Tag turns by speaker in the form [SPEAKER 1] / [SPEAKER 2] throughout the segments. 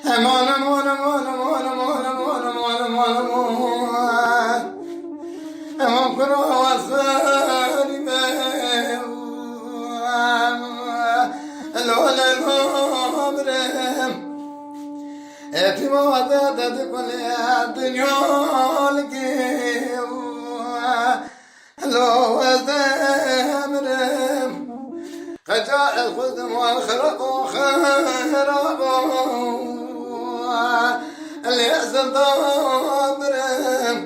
[SPEAKER 1] امان امان امان امان امان امان امان امان امان امان کنو واسری لولا الامرم في مواد تدخل الدنيا لكي لو أزمرم خجاء الخدم والخرق وخرق اللي يحزن ضابرم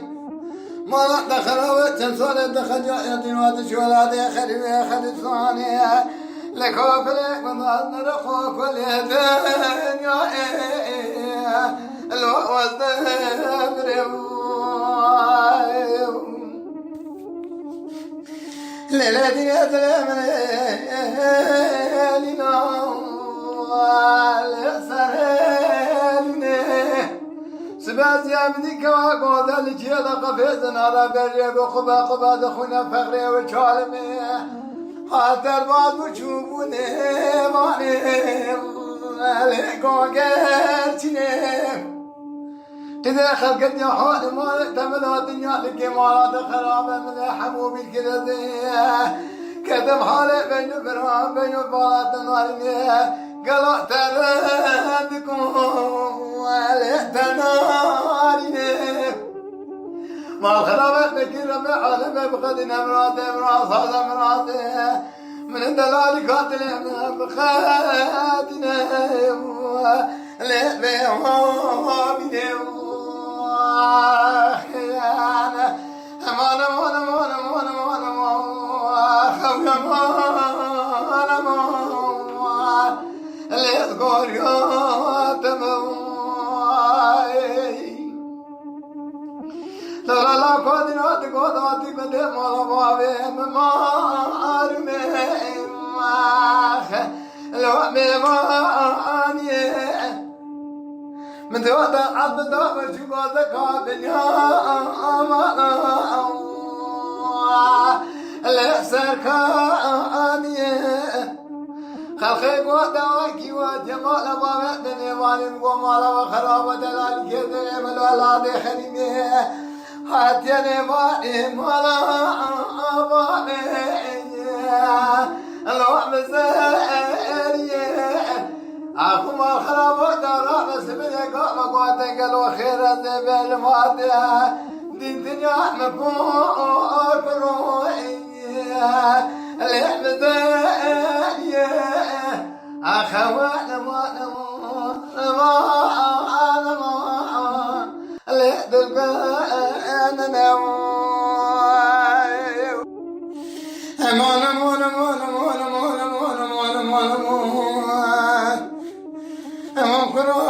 [SPEAKER 1] ما دخل وتنسول دخل يدين وادش ولا دي خريب يا خريب ثانية لكوك لك من ظن رخوك واليدين يا الوأوز دابرم ليلتي يا سلام لينا سباز يا ابني كواكو ذلك يلا قفزنا على بريب وخبا خبا دخونا فخري وشالمي حتى بعض وشوفوني ماني عليكو قرتني إذا خلقت يا حول ما تمل الدنيا لك ما خرابة من حموم الكذا كتب حالي بين فرام بين فالات نارني قلعت بكم وليت نارني ما خرابة نكير بعالم بخدنا مراد هذا مراد من دلال قاتل بخاتنا لبي وابي امان امان امان امان امان امان ليت قريات لا لا لا قدرات قدرات بدي ما بابي ما ارمي لو ماني من دودا عبد وشو قادك الدنيا الإحسان كاني خلقي قوتاكي وجمال بابا الدنيا مالي ومالا وخرابة دلالي كذا من ولادي خريمي حتى مالي مالا بابي الله مزاري أخو ما خرابة دارا بسمي قام قوتك الوخير الزبال مادها دي الدنيا مفوق روحي الإحمداني أخوان ما الإحد القان أمان أمان أمان أمان أمان أمان أمان أمان أمان أمان كنوا